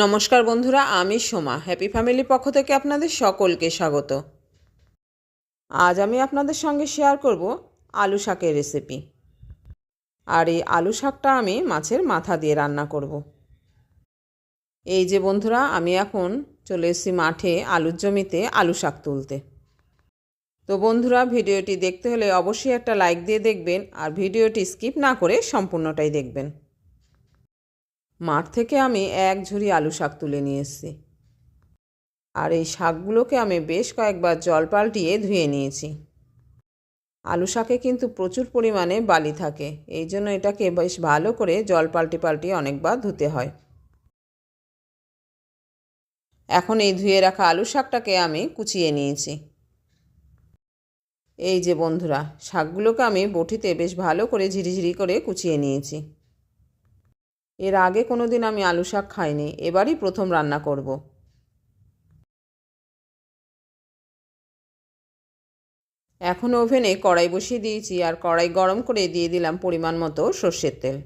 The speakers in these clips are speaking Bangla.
নমস্কার বন্ধুরা, আমি সোমা হ্যাপি ফ্যামিলির পক্ষ থেকে আপনাদের সকলকে স্বাগত। আজ আমি আপনাদের সঙ্গে শেয়ার করব আলু শাকের রেসিপি। আর এই আলু শাকটা আমি মাছের মাথা দিয়ে রান্না করব। এই যে বন্ধুরা, আমি এখন চলে এসেছি মাঠে আলুর জমিতে আলু শাক তুলতে। তো বন্ধুরা, ভিডিওটি দেখতে হলে অবশ্যই একটা লাইক দিয়ে দেখবেন আর ভিডিওটি স্কিপ না করে সম্পূর্ণটাই দেখবেন। মাঠ থেকে আমি এক ঝুড়ি আলু শাক তুলে নিয়ে এসেছি। আর এই শাকগুলোকে আমি বেশ কয়েকবার জল পাল্টিয়ে ধুয়ে নিয়েছি। আলু শাকে কিন্তু প্রচুর পরিমাণে বালি থাকে, এই জন্য এটাকে বেশ ভালো করে জল পাল্টিয়ে অনেকবার ধুতে হয়। এখন এই ধুয়ে রাখা আলু শাকটাকে আমি কুচিয়ে নিয়েছি। এই যে বন্ধুরা, শাকগুলোকে আমি বটিতে বেশ ভালো করে ঝিরিঝিরি করে কুচিয়ে নিয়েছি। এর আগে কোনো দিন আমি আলু শাক খাইনি, এবারই প্রথম রান্না করব। এখন ওভেনে কড়াই বসিয়ে দিয়েছি আর কড়াই গরম করে দিয়ে দিলাম পরিমাণ মতো সর্ষের তেল।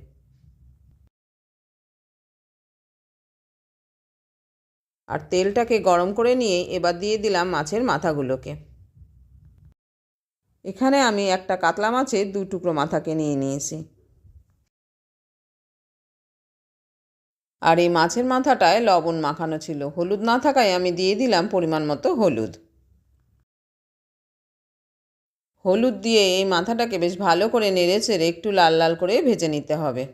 আর তেলটাকে গরম করে নিয়ে এবার দিয়ে দিলাম মাছের মাথাগুলোকে। এখানে আমি একটা কাতলা মাছের 2 টুকরো মাথাকে নিয়ে নিয়েছি। আর এই মাছের মাথাটায় লবণ মাখানো ছিল, হলুদ না থাকায় আমি দিয়ে দিলাম পরিমাণ মতো হলুদ। হলুদ দিয়ে এই মাথাটাকে বেশ ভালো করে নেড়েচেড়ে একটু লাল লাল করে ভেজে নিতে হবে।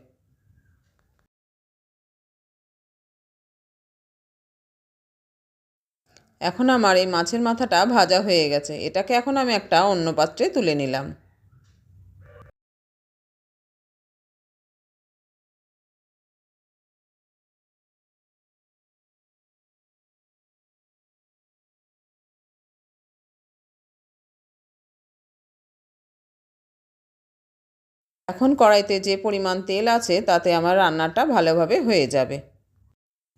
এখন আমার এই মাছের মাথাটা ভাজা হয়ে গেছে, এটাকে এখন আমি একটা অন্য পাত্রে তুলে নিলাম। এখন কড়াইতে যে পরিমাণ তেল আছে তাতে আমার রান্নাটা ভালোভাবে হয়ে যাবে।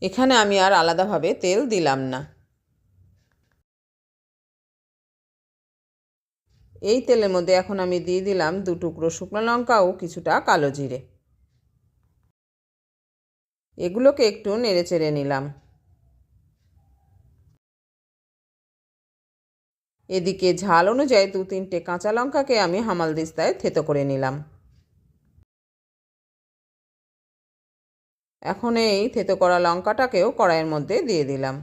এখানে আমি আর আলাদাভাবে তেল দিলাম না। এই তেলের মধ্যে এখন আমি দিয়ে দিলাম 2 টুকরো শুকনো লঙ্কা ও কিছুটা কালো জিরে। এগুলোকে একটু নেড়েচেড়ে নিলাম। এদিকে ঝাল অনুযায়ী 2-3টে কাঁচা লঙ্কাকে আমি হামালদিস্তায় থেতো করে নিলাম। এখন এই থেতো করা লঙ্কাটাকেও কড়াইয়ের মধ্যে দিয়ে দিলাম।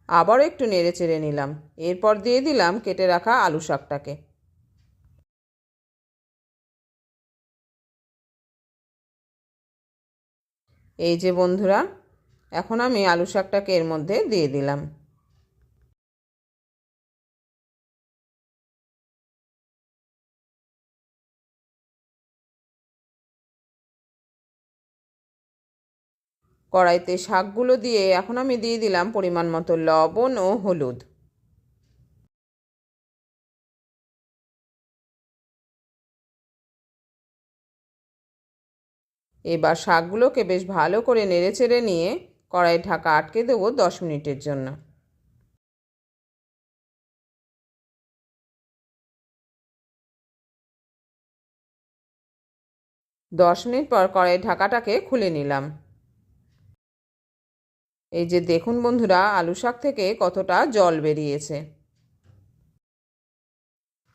আবারও একটু নেড়েচেড়ে নিলাম। এরপর দিয়ে দিলাম কেটে রাখা আলু শাকটাকে। এই যে বন্ধুরা, এখন আমি আলু শাকটাকে এর মধ্যে দিয়ে দিলাম। কড়াইতে শাকগুলো দিয়ে এখন আমি দিয়ে দিলাম পরিমাণ মতো লবণ ও হলুদ। এবার শাকগুলোকে বেশ ভালো করে নেড়েচেড়ে নিয়ে কড়াইয়ের ঢাকা আটকে দেবো 10 মিনিটের জন্য। দশ মিনিট পর কড়াইয়ের ঢাকাটাকে খুলে নিলাম। এই যে দেখুন বন্ধুরা, আলু শাক থেকে কতটা জল বেরিয়েছে।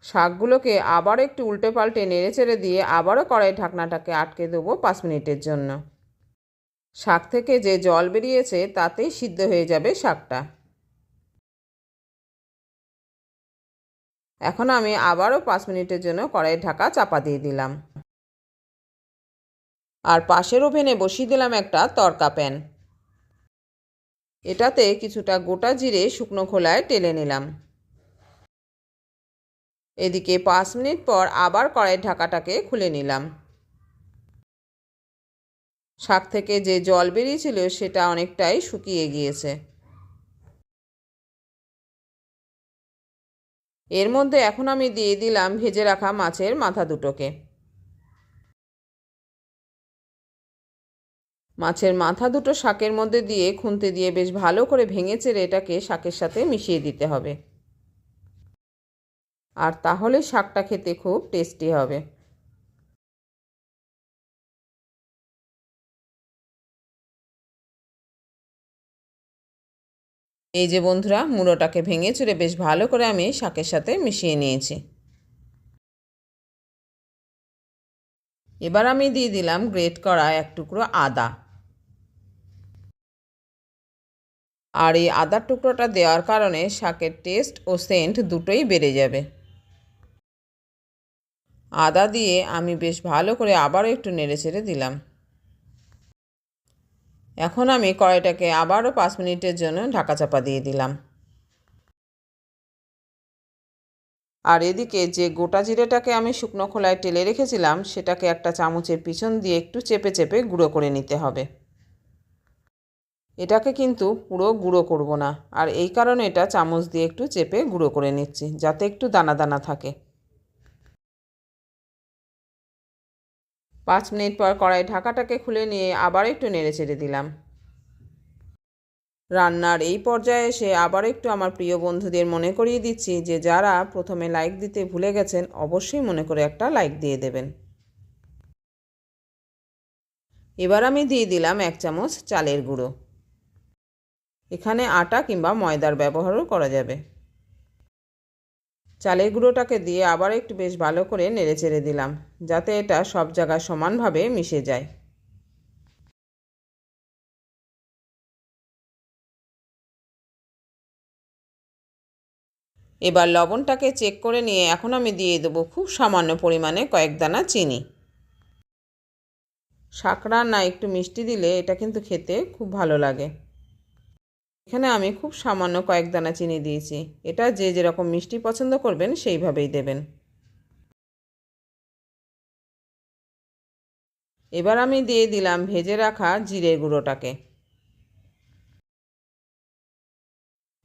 শাকগুলোকে আবার একটু উল্টে পাল্টে নেড়েচেড়ে দিয়ে আবারও কড়াইয়ের ঢাকনাটাকে আটকে দেবো 5 মিনিটের জন্য। শাক থেকে যে জল বেরিয়েছে তাতেই সিদ্ধ হয়ে যাবে শাকটা। এখন আমি আবারও 5 মিনিটের জন্য কড়াইয়ের ঢাকা চাপা দিয়ে দিলাম। আর পাশের ওভেনে বসিয়ে দিলাম একটা তড়কা প্যান। এটাতে কিছুটা গোটা জিরে শুকনো খোলায় টেলে নিলাম। এদিকে 5 মিনিট পর আবার কড়াইয়ের ঢাকাটাকে খুলে নিলাম। শাক থেকে যে জল বেরিয়েছিল সেটা অনেকটাই শুকিয়ে গিয়েছে। এর মধ্যে এখন আমি দিয়ে দিলাম ভেজে রাখা মাছের মাথা দুটোকে। মাছের মাথা দুটো শাকের মধ্যে দিয়ে খুন্তি দিয়ে বেশ ভালো করে ভেঙে চেড়ে এটাকে শাকের সাথে মিশিয়ে দিতে হবে। আর তাহলে শাকটা খেতে খুব টেস্টি হবে। এই যে বন্ধুরা, মুড়োটাকে ভেঙে চুরে বেশ ভালো করে আমি শাকের সাথে মিশিয়ে নিয়েছি। এবার আমি দিয়ে দিলাম গ্রেট করা এক টুকরো আদা। আর এই আদার টুকরোটা দেওয়ার কারণে শাকের টেস্ট ও সেন্ট দুটোই বেড়ে যাবে। আদা দিয়ে আমি বেশ ভালো করে আবারও একটু নেড়েচেড়ে দিলাম। এখন আমি কড়াইটাকে আবারও 5 মিনিটের জন্য ঢাকা চাপা দিয়ে দিলাম। আর এদিকে যে গোটা জিরেটাকে আমি শুকনো খোলায় টেলে রেখেছিলাম সেটাকে একটা চামচের পিছন দিয়ে একটু চেপে চেপে গুঁড়ো করে নিতে হবে। এটাকে কিন্তু পুরো গুঁড়ো করব না, আর এই কারণে এটা চামচ দিয়ে একটু চেপে গুঁড়ো করে নিচ্ছি যাতে একটু দানা দানা থাকে। 5 মিনিট পর কড়াই ঢাকাটাকে খুলে নিয়ে আবার একটু নেড়ে চেড়ে দিলাম। রান্নার এই পর্যায়ে এসে আবার একটু আমার প্রিয় বন্ধুদের মনে করিয়ে দিচ্ছি যে যারা প্রথমে লাইক দিতে ভুলে গেছেন অবশ্যই মনে করে একটা লাইক দিয়ে দেবেন। এবার আমি দিয়ে দিলাম 1 চামচ চালের গুঁড়ো। এখানে আটা কিংবা ময়দার ব্যবহারও করা যাবে। চালের গুঁড়োটাকে দিয়ে আবার একটু বেশ ভালো করে নেড়ে চেড়ে দিলাম যাতে এটা সব জায়গায় সমানভাবে মিশে যায়। এবার লবণটাকে চেক করে নিয়ে এখন আমি দিয়ে দেবো খুব সামান্য পরিমাণে কয়েক দানা চিনি। শাক রান্না একটু মিষ্টি দিলে এটা কিন্তু খেতে খুব ভালো লাগে। এখানে আমি খুব সামান্য কয়েক দানা চিনি দিয়েছি। এটা যে যেরকম মিষ্টি পছন্দ করবেন সেইভাবেই দেবেন। এবার আমি দিয়ে দিলাম ভেজে রাখা জিরে গুঁড়োটাকে।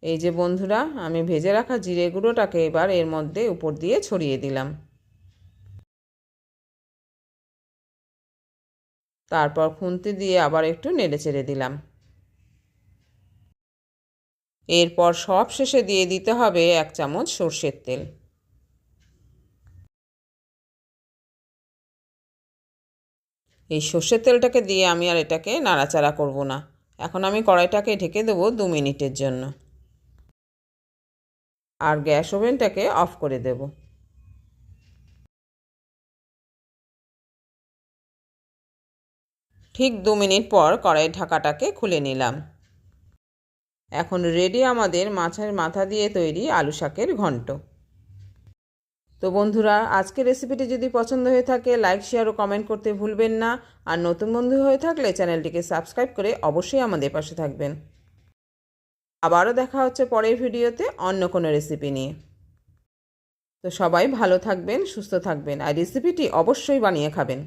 এই যে বন্ধুরা, আমি ভেজে রাখা জিরে গুঁড়োটাকে এবার এর মধ্যে উপর দিয়ে ছড়িয়ে দিলাম। তারপর খুন্তি দিয়ে আবার একটু নেড়ে চেড়ে দিলাম। এরপর সব শেষে দিয়ে দিতে হবে 1 চামচ সর্ষের তেল। এই সর্ষের তেলটাকে দিয়ে আমি আর এটাকে নাড়াচাড়া করব না। এখন আমি কড়াইটাকে ঢেকে দেবো 2 মিনিটের জন্য, আর গ্যাস ওভেনটাকে অফ করে দেব। ঠিক 2 মিনিট পর কড়াইয়ের ঢাকাটাকে খুলে নিলাম। এখন রেডি আমাদের মাছের মাথা দিয়ে তৈরি আলু শাকের ঘন্ট। তো বন্ধুরা, আজকের রেসিপিটি যদি পছন্দ হয়ে থাকে লাইক শেয়ার ও কমেন্ট করতে ভুলবেন না। আর নতুন বন্ধু হয়ে থাকলে চ্যানেলটিকে সাবস্ক্রাইব করে অবশ্যই আমাদের পাশে থাকবেন। আবারও দেখা হচ্ছে পরের ভিডিওতে অন্য কোনো রেসিপি নিয়ে। তো সবাই ভালো থাকবেন, সুস্থ থাকবেন, আর রেসিপিটি অবশ্যই বানিয়ে খাবেন।